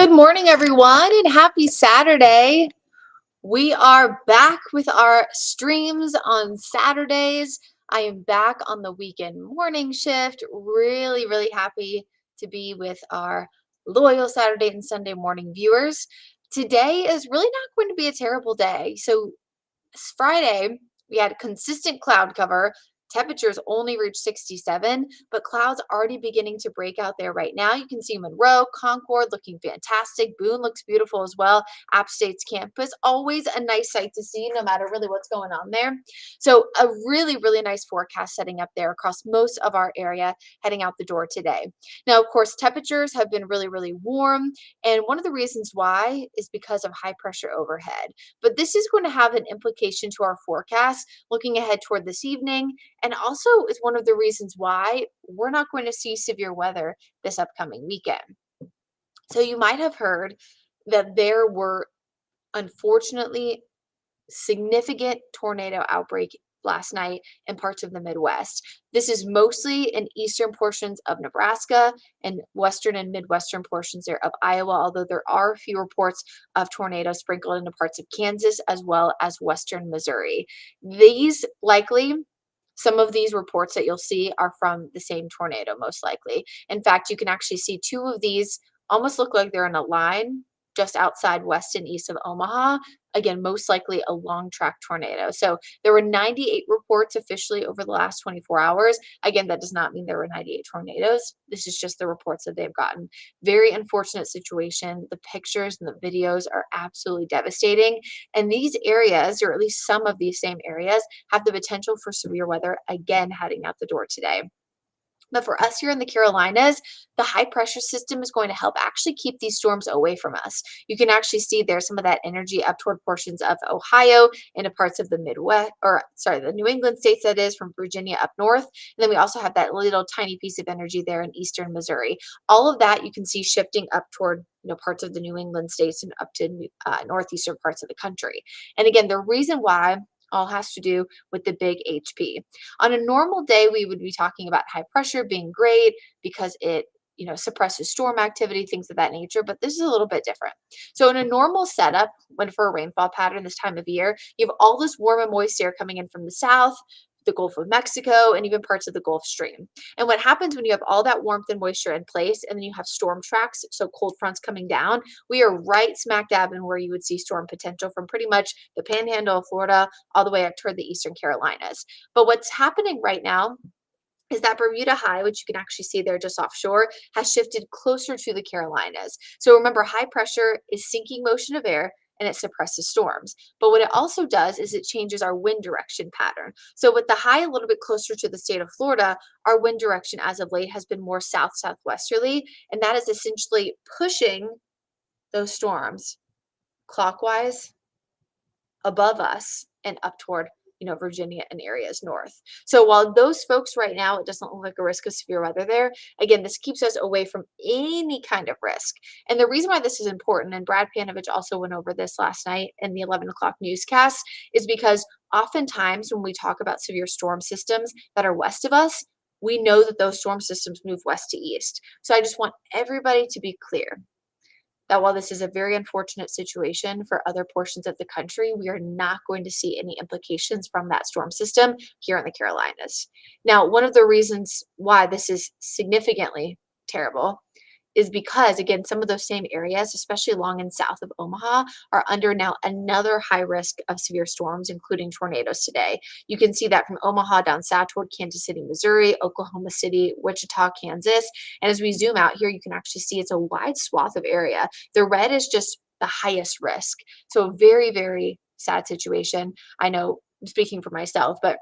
Good morning, everyone, and happy Saturday. We are back with our streams on Saturdays. I am back on the weekend morning shift. Really happy to be with our loyal Saturday and Sunday morning viewers. Today is really not going to be a terrible day. So Friday, we had consistent cloud cover. Temperatures only reached 67, but clouds already beginning to break out there right now. You can see Monroe, Concord looking fantastic. Boone looks beautiful as well. App State's campus, always a nice sight to see, no matter really what's going on there. So a really nice forecast setting up there across most of our area heading out the door today. Now, of course, temperatures have been really warm, and one of the reasons why is because of high pressure overhead. But this is going to have an implication to our forecast looking ahead toward this evening, and also is one of the reasons why we're not going to see severe weather this upcoming weekend. So you might have heard that there were, unfortunately, significant tornado outbreak last night in parts of the Midwest. This is mostly in eastern portions of Nebraska and western and midwestern portions there of Iowa, although there are a few reports of tornadoes sprinkled into parts of Kansas as well as western Missouri. These likely Some of these reports that you'll see are from the same tornado, most likely. In fact, you can actually see two of these almost look like they're in a line just outside west and east of Omaha. Again, most likely a long track tornado. So there were 98 reports officially over the last 24 hours. Again, that does not mean there were 98 tornadoes. This is just the reports that they've gotten. Very unfortunate situation. The pictures and the videos are absolutely devastating. And these areas, or at least some of these same areas, have the potential for severe weather again heading out the door today. But for us here in the Carolinas, the high pressure system is going to help actually keep these storms away from us. You can actually see there's some of that energy up toward portions of Ohio into parts of the Midwest, or sorry, the New England states, that is, from Virginia up north. And then we also have that little tiny piece of energy there in eastern Missouri. All of that you can see shifting up toward parts of the New England states and up to northeastern parts of the country. And again, the reason why all has to do with the big HP. On a normal day, we would be talking about high pressure being great because it suppresses storm activity, things of that nature, but this is a little bit different. So in a normal setup, when for a rainfall pattern this time of year, you have all this warm and moist air coming in from the south, the Gulf of Mexico, and even parts of the Gulf Stream. And what happens when you have all that warmth and moisture in place, and then you have storm tracks, so cold fronts coming down, we are right smack dab in where you would see storm potential from pretty much the panhandle of Florida all the way up toward the eastern Carolinas. But what's happening right now is that Bermuda High, which you can actually see there just offshore, has shifted closer to the Carolinas. So remember, high pressure is sinking motion of air and it suppresses storms. But what it also does is it changes our wind direction pattern. So with the high a little bit closer to the state of Florida, our wind direction as of late has been more south-southwesterly, and that is essentially pushing those storms clockwise above us and up toward Virginia and areas north. So while those folks right now, it doesn't look like a risk of severe weather there, again, this keeps us away from any kind of risk. And the reason why this is important, and Brad Panovich also went over this last night in the 11 o'clock newscast, is because oftentimes when we talk about severe storm systems that are west of us, we know that those storm systems move west to east. So I just want everybody to be clear that while this is a very unfortunate situation for other portions of the country, we are not going to see any implications from that storm system here in the Carolinas. Now, one of the reasons why this is significantly terrible is because, again, some of those same areas, especially along and south of Omaha, are under now another high risk of severe storms, including tornadoes today. You can see that from Omaha down south toward Kansas City, Missouri, Oklahoma City, Wichita, Kansas. And as we zoom out here, you can actually see it's a wide swath of area. The red is just the highest risk. So a very sad situation. I know I'm speaking for myself, but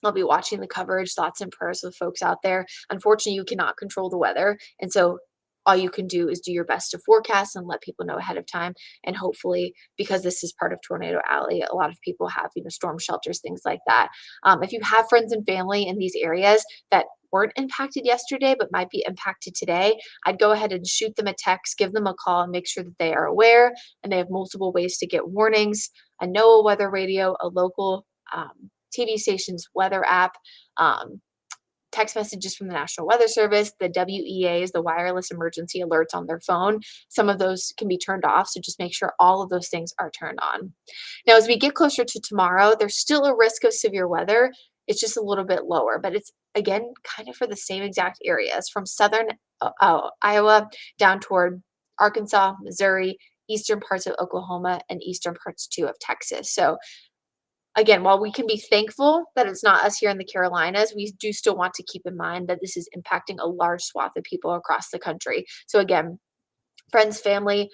I'll be watching the coverage. Thoughts and prayers with folks out there. Unfortunately, you cannot control the weather. And so all you can do is do your best to forecast and let people know ahead of time. And hopefully, because this is part of Tornado Alley, a lot of people have, storm shelters, things like that. If you have friends and family in these areas that weren't impacted yesterday but might be impacted today, I'd go ahead and shoot them a text, give them a call, and make sure that they are aware and they have multiple ways to get warnings. A NOAA weather radio, a local TV station's weather app, text messages from the National Weather Service, the WEAs, the wireless emergency alerts on their phone. Some of those can be turned off, so just make sure all of those things are turned on. Now, as we get closer to tomorrow, there's still a risk of severe weather. It's just a little bit lower, but it's again kind of for the same exact areas from southern Iowa down toward Arkansas, Missouri, eastern parts of Oklahoma, and eastern parts too of Texas. So again, while we can be thankful that it's not us here in the Carolinas, we do still want to keep in mind that this is impacting a large swath of people across the country. So again, friends, family,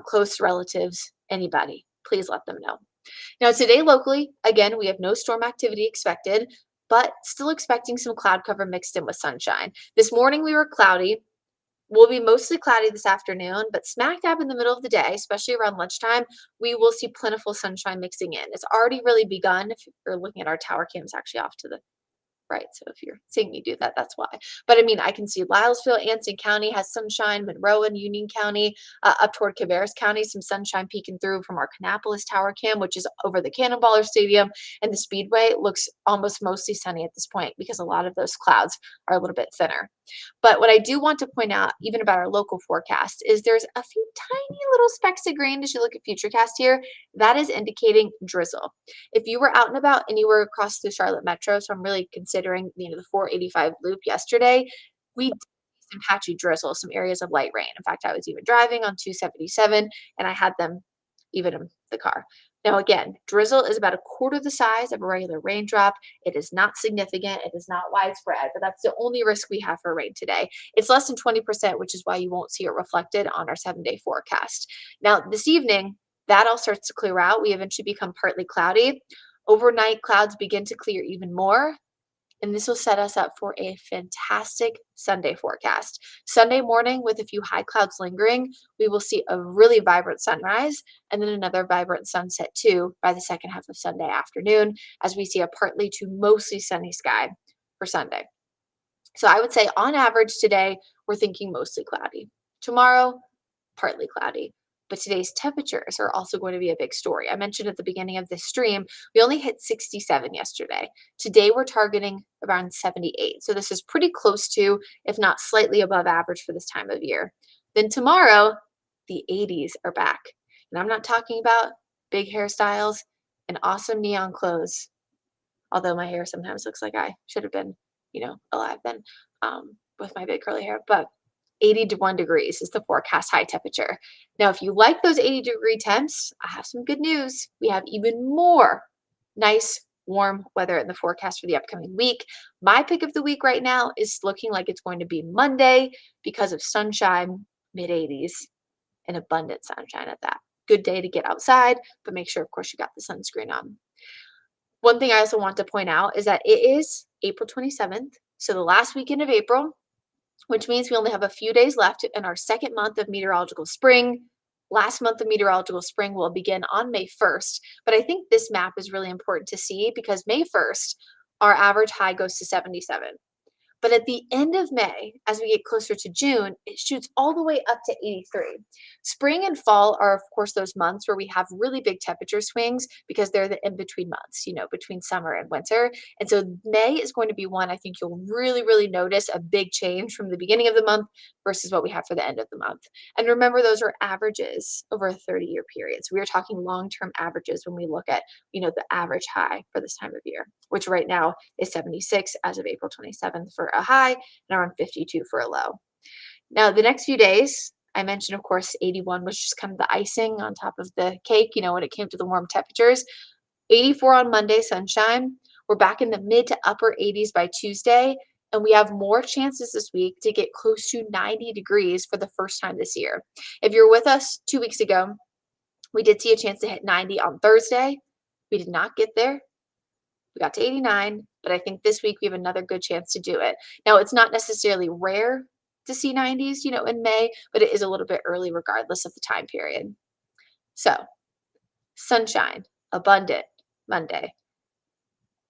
close relatives, anybody, please let them know. Now, today locally, again, we have no storm activity expected, but still expecting some cloud cover mixed in with sunshine. This morning we were cloudy. Will be mostly cloudy this afternoon, but smack dab in the middle of the day, especially around lunchtime, we will see plentiful sunshine mixing in. It's already really begun. If you're looking at our tower cam, it's actually off to the right, so if you're seeing me do that, that's why. But I mean, I can see Lylesville, Anson County has sunshine, Monroe and Union County, up toward Cabarrus County, some sunshine peeking through from our Kannapolis Tower Cam, which is over the Cannonballer Stadium, and the Speedway looks almost mostly sunny at this point because a lot of those clouds are a little bit thinner. But what I do want to point out, even about our local forecast, is there's a few tiny little specks of green as you look at Futurecast here. That is indicating drizzle. If you were out and about anywhere across the Charlotte Metro, so I'm really considering, the 485 loop yesterday, we did see some patchy drizzle, some areas of light rain. In fact, I was even driving on 277 and I had them even in the car. Now, again, drizzle is about a quarter the size of a regular raindrop. It is not significant. It is not widespread, but that's the only risk we have for rain today. It's less than 20%, which is why you won't see it reflected on our 7-day forecast. Now, this evening, that all starts to clear out. We eventually become partly cloudy. Overnight, clouds begin to clear even more, and this will set us up for a fantastic Sunday forecast. Sunday morning, with a few high clouds lingering, we will see a really vibrant sunrise and then another vibrant sunset too by the second half of Sunday afternoon, as we see a partly to mostly sunny sky for Sunday. So I would say on average today, we're thinking mostly cloudy. Tomorrow, partly cloudy. But today's temperatures are also going to be a big story. I mentioned at the beginning of this stream, we only hit 67 yesterday. Today we're targeting around 78. So this is pretty close to, if not slightly above average for this time of year. Then tomorrow, the 80s are back. And I'm not talking about big hairstyles and awesome neon clothes, although my hair sometimes looks like I should have been, alive then with my big curly hair. But 81 degrees is the forecast high temperature. Now, if you like those 80-degree temps, I have some good news. We have even more nice, warm weather in the forecast for the upcoming week. My pick of the week right now is looking like it's going to be Monday because of sunshine, mid-80s, and abundant sunshine at that. Good day to get outside, but make sure, of course, you got the sunscreen on. One thing I also want to point out is that it is April 27th, so the last weekend of April, which means we only have a few days left in our second month of meteorological spring. Last month of meteorological spring will begin on May 1st, but I think this map is really important to see because May 1st, our average high goes to 77. But at the end of May, as we get closer to June, it shoots all the way up to 83. Spring and fall are, of course, those months where we have really big temperature swings because they're the in-between months, between summer and winter. And so May is going to be one I think you'll really, really notice a big change from the beginning of the month versus what we have for the end of the month. And remember, those are averages over a 30-year period. So we are talking long-term averages when we look at, the average high for this time of year, which right now is 76 as of April 27th for a high and around 52 for a low. Now, the next few days, I mentioned, of course, 81 was just kind of the icing on top of the cake, when it came to the warm temperatures. 84 on Monday, sunshine. We're back in the mid to upper 80s by Tuesday, and we have more chances this week to get close to 90 degrees for the first time this year. If you're with us 2 weeks ago, we did see a chance to hit 90 on Thursday. We did not get there. We got to 89, but I think this week we have another good chance to do it. Now, it's not necessarily rare to see 90s, in May, but it is a little bit early regardless of the time period. So, sunshine, abundant Monday.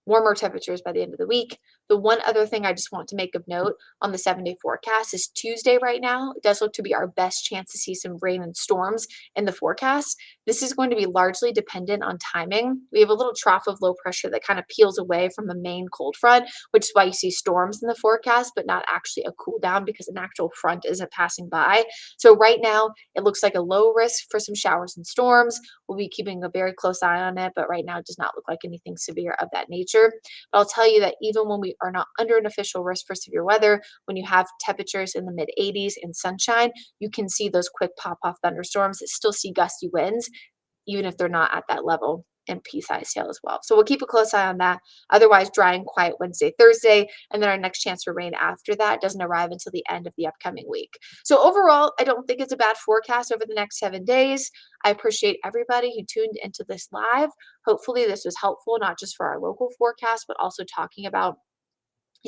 Warmer temperatures by the end of the week. The one other thing I just want to make of note on the 7-day forecast is Tuesday right now. It does look to be our best chance to see some rain and storms in the forecast. This is going to be largely dependent on timing. We have a little trough of low pressure that kind of peels away from the main cold front, which is why you see storms in the forecast, but not actually a cool down because an actual front isn't passing by. So right now, it looks like a low risk for some showers and storms. We'll be keeping a very close eye on it, but right now it does not look like anything severe of that nature. But I'll tell you that even when we are not under an official risk for severe weather, when you have temperatures in the mid 80s and sunshine, you can see those quick pop off thunderstorms that still see gusty winds, even if they're not at that level, and pea-sized hail as well. So we'll keep a close eye on that. Otherwise, dry and quiet Wednesday, Thursday, and then our next chance for rain after that doesn't arrive until the end of the upcoming week. So overall, I don't think it's a bad forecast over the next 7 days. I appreciate everybody who tuned into this live. Hopefully this was helpful, not just for our local forecast, but also talking about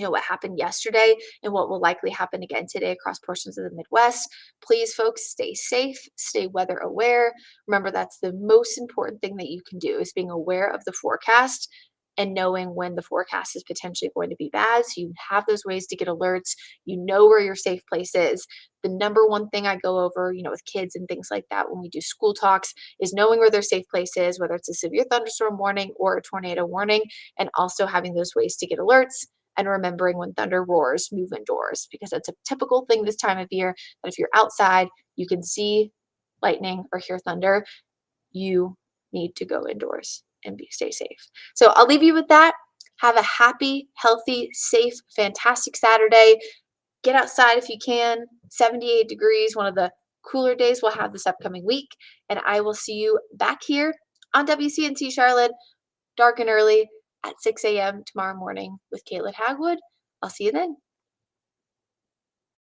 what happened yesterday and what will likely happen again today across portions of the Midwest. Please, folks, stay safe, stay weather aware. Remember, that's the most important thing that you can do is being aware of the forecast and knowing when the forecast is potentially going to be bad. So you have those ways to get alerts. You know where your safe place is. The number one thing I go over, with kids and things like that when we do school talks is knowing where their safe place is, whether it's a severe thunderstorm warning or a tornado warning, and also having those ways to get alerts and remembering when thunder roars, move indoors, because that's a typical thing this time of year that if you're outside, you can see lightning or hear thunder, you need to go indoors and stay safe. So I'll leave you with that. Have a happy, healthy, safe, fantastic Saturday. Get outside if you can. 78 degrees, one of the cooler days we'll have this upcoming week. And I will see you back here on WCNC Charlotte, dark and early, at 6 a.m. tomorrow morning with Caitlin Hagwood. I'll see you then.